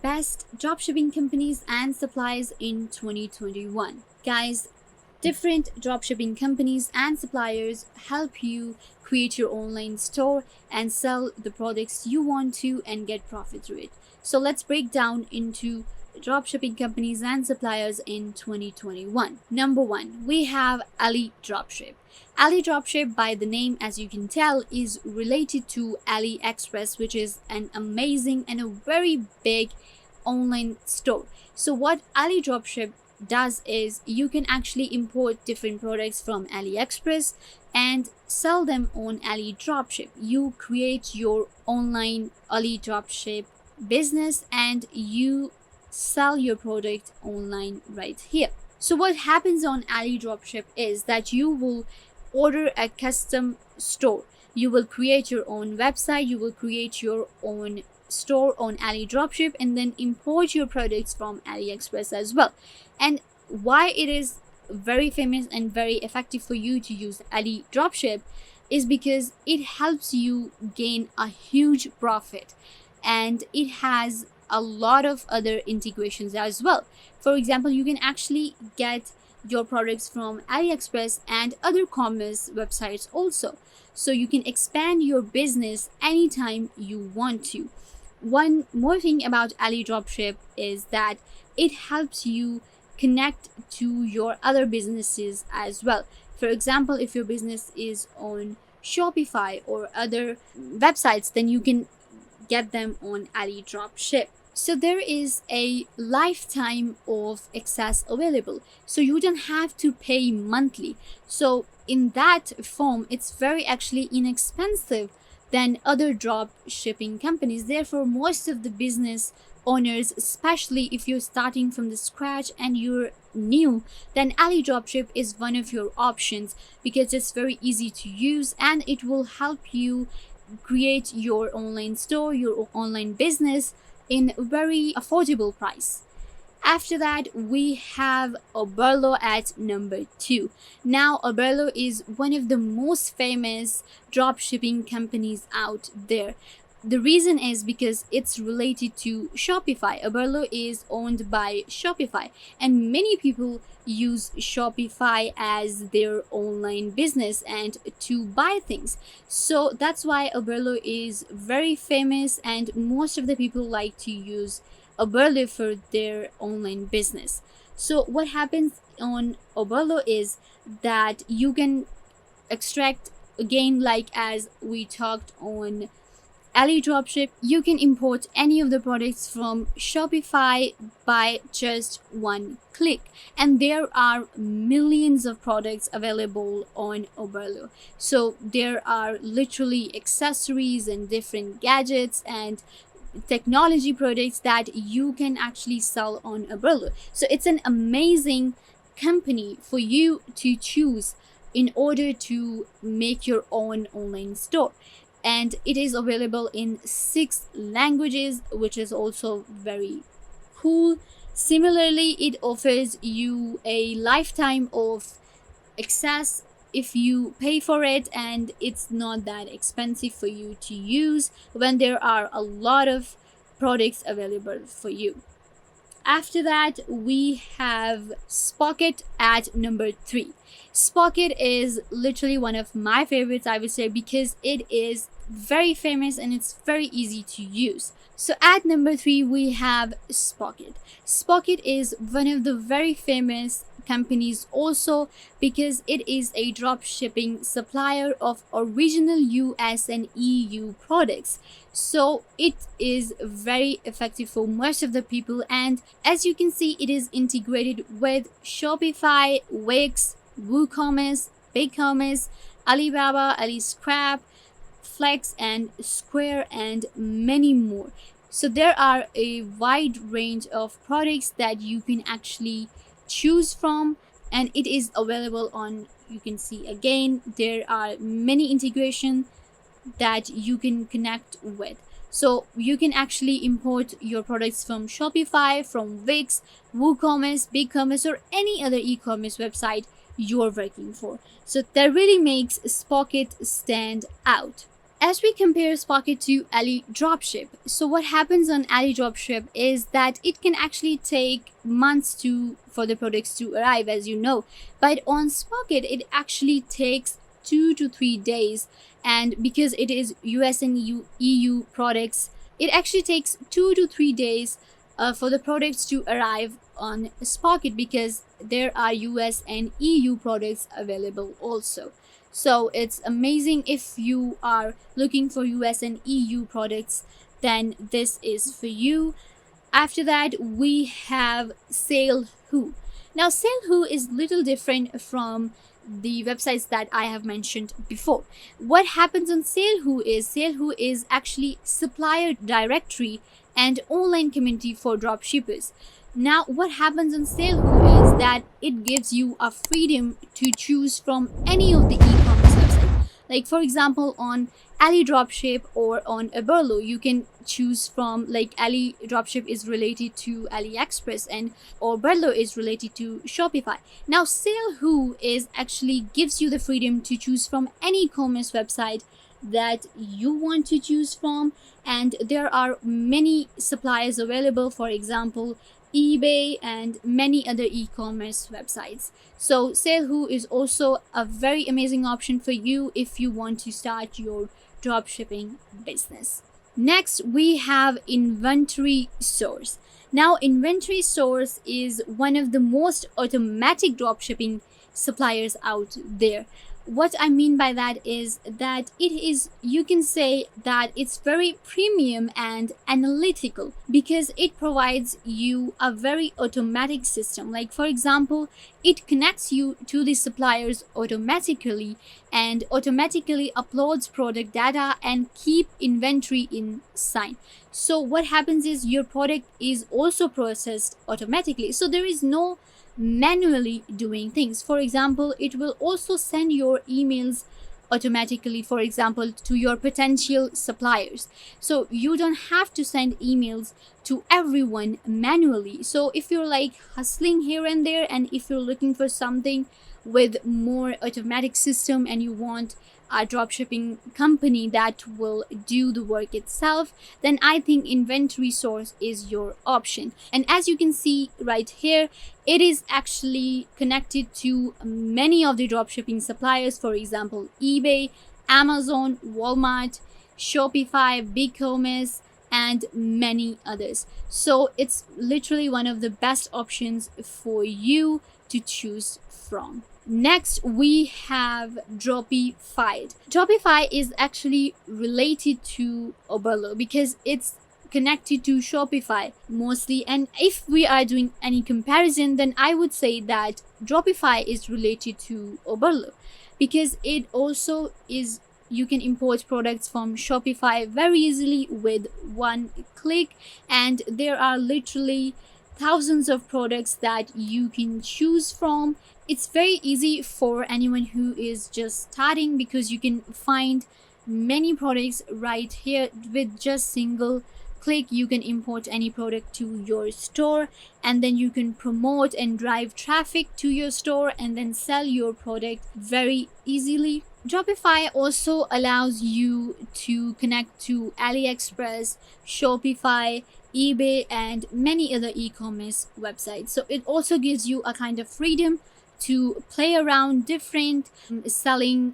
best dropshipping companies and suppliers in 2021. Guys, different dropshipping companies and suppliers help you create your online store and sell the products you want to and get profit through it. So let's break down into dropshipping companies and suppliers in 2021. Number one, we have AliDropship. AliDropship, by the name as you can tell, is related to AliExpress, which is an amazing and a very big online store. So what AliDropship does is you can actually import different products from AliExpress and sell them on AliDropship. You create your online AliDropship business and you sell your product online right here. So what happens on AliDropship is that you will order a custom store. You will create your own website, you will create your own store on AliDropship and then import your products from AliExpress as well. And why it is very famous and very effective for you to use AliDropship is because it helps you gain a huge profit, and it has a lot of other integrations as well. For example, you can actually get your products from AliExpress and other commerce websites also. So you can expand your business anytime you want to. One more thing about AliDropship is that it helps you connect to your other businesses as well. For example, if your business is on Shopify or other websites, then you can get them on AliDropship. So there is a lifetime of access available, so you don't have to pay monthly. So in that form, it's very actually inexpensive than other drop shipping companies. Therefore, most of the business owners, especially if you're starting from the scratch and you're new, then AliDropship is one of your options because it's very easy to use and it will help you create your online store, your online business in a very affordable price. After that, we have Oberlo at number 2. Now, Oberlo is one of the most famous dropshipping companies out there. The reason is because it's related to Shopify. Oberlo is owned by Shopify, and many people use Shopify as their online business and to buy things. So that's why Oberlo is very famous, and most of the people like to use Oberlo for their online business. So what happens on Oberlo is that you can extract, again, like as we talked on AliDropship, you can import any of the products from Shopify by just one click, and there are millions of products available on Oberlo. So there are literally accessories and different gadgets and technology products that you can actually sell on Oberlo. So it's an amazing company for you to choose in order to make your own online store. And it is available in 6 languages, which is also very cool. Similarly, it offers you a lifetime of access if you pay for it, and it's not that expensive for you to use when there are a lot of products available for you. After that, we have Spocket at number 3. Spocket is literally one of my favorites, I would say, because it is very famous and it's very easy to use. So at number 3, we have Spocket. Spocket is one of the very famous companies also because it is a drop shipping supplier of original US and EU products. So it is very effective for most of the people, and as you can see, it is integrated with Shopify, Wix, WooCommerce, BigCommerce, Alibaba, AliScrap, Flex, and Square, and many more. So there are a wide range of products that you can actually choose from, and it is available on, you can see again, there are many integrations that you can connect with. So you can actually import your products from Shopify, from Wix, WooCommerce, BigCommerce, or any other e-commerce website you're working for. So that really makes Spocket stand out. As we compare Spocket to AliDropship, so what happens on AliDropship is that it can actually take months for the products to arrive, as you know, but on Spocket it actually takes 2 to 3 days, and because it is US and EU products, it actually takes 2 to 3 days for the products to arrive on Spocket, because there are US and EU products available also. So it's amazing. If you are looking for US and EU products, then this is for you. After that, we have SaleHoo. Now, SaleHoo is little different from the websites that I have mentioned before. What happens on SaleHoo is actually supplier directory and online community for dropshippers. Now, what happens on SaleHoo is that it gives you a freedom to choose from any of the e-commerce websites. Like for example, on AliDropship or on Oberlo, you can choose from, like, AliDropship is related to AliExpress and Oberlo is related to Shopify. Now, SaleHoo is actually gives you the freedom to choose from any commerce website that you want to choose from, and there are many suppliers available, for example eBay and many other e-commerce websites. So SaleHoo is also a very amazing option for you if you want to start your dropshipping business. Next, we have Inventory Source. Now, Inventory Source is one of the most automatic dropshipping suppliers out there. What I mean by that is that it is, you can say that it's very premium and analytical, because it provides you a very automatic system. Like for example, it connects you to the suppliers automatically and automatically uploads product data and keep inventory in sign. So what happens is your product is also processed automatically, so there is no manually doing things. For example, it will also send your emails automatically, for example, to your potential suppliers, so you don't have to send emails to everyone manually. So if you're like hustling here and there, and if you're looking for something with more automatic system and you want a dropshipping company that will do the work itself, then I think Inventory Source is your option. And as you can see right here, it is actually connected to many of the dropshipping suppliers, for example eBay, Amazon, Walmart, Shopify, BigCommerce, and many others. So it's literally one of the best options for you to choose from. Next, we have Dropify. Dropify is actually related to Oberlo because it's connected to Shopify mostly. And if we are doing any comparison, then I would say that Dropify is related to Oberlo, because it also is, you can import products from Shopify very easily with one click, and there are literally thousands of products that you can choose from. It's very easy for anyone who is just starting, because you can find many products right here with just single click. You can import any product to your store, and then you can promote and drive traffic to your store and then sell your product very easily. Dropify also allows you to connect to AliExpress, Shopify, eBay, and many other e-commerce websites. So it also gives you a kind of freedom to play around different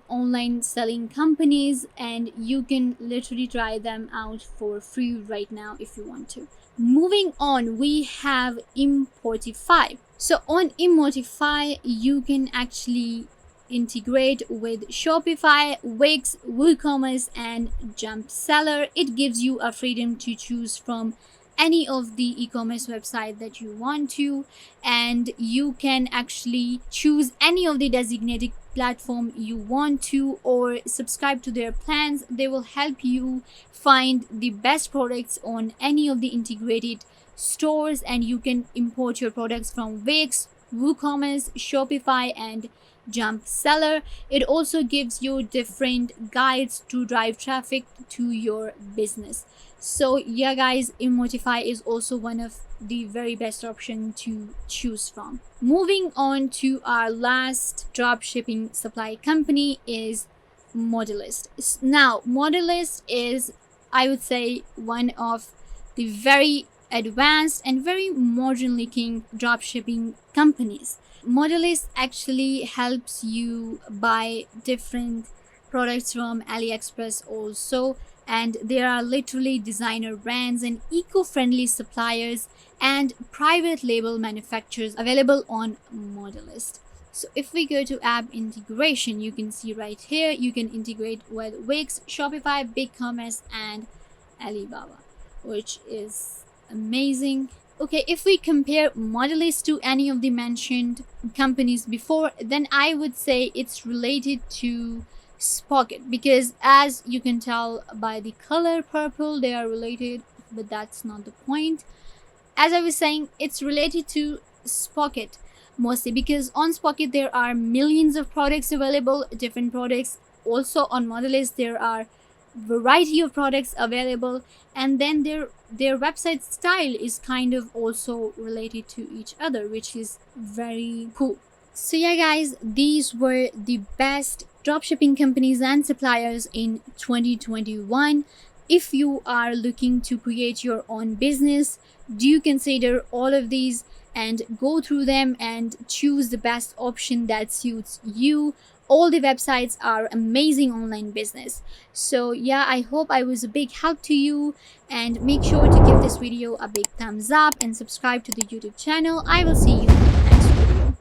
online selling companies, and you can literally try them out for free right now if you want to. Moving on, we have Emotify. So on Emotify, you can actually integrate with Shopify, Wix, WooCommerce, and Jump Seller. It gives you a freedom to choose from any of the e-commerce website that you want to, and you can actually choose any of the designated platform you want to, or subscribe to their plans. They will help you find the best products on any of the integrated stores, and you can import your products from Wix, WooCommerce, Shopify, and Jump Seller. It also gives you different guides to drive traffic to your business. So yeah guys, Emotify is also one of the very best option to choose from. Moving on to our last dropshipping supply company is ModaList. Now, ModaList is, I would say, one of the very advanced and very modern looking dropshipping companies. ModaList actually helps you buy different products from AliExpress also, and there are literally designer brands and eco-friendly suppliers and private label manufacturers available on ModaList. So if we go to app integration, you can see right here you can integrate with Wix, Shopify, BigCommerce, and Alibaba, which is amazing. Okay, if we compare ModaList to any of the mentioned companies before, then I would say it's related to Spocket, because as you can tell by the color purple, they are related, but that's not the point. As I was saying, it's related to Spocket mostly because on Spocket there are millions of products available, different products. Also on ModaList there are variety of products available, and then their website style is kind of also related to each other, which is very cool. So yeah guys, these were the best dropshipping companies and suppliers in 2021. If you are looking to create your own business, do consider all of these and go through them and choose the best option that suits you. All the websites are amazing online business. So yeah, I hope I was a big help to you, and make sure to give this video a big thumbs up and subscribe to the YouTube channel. I will see you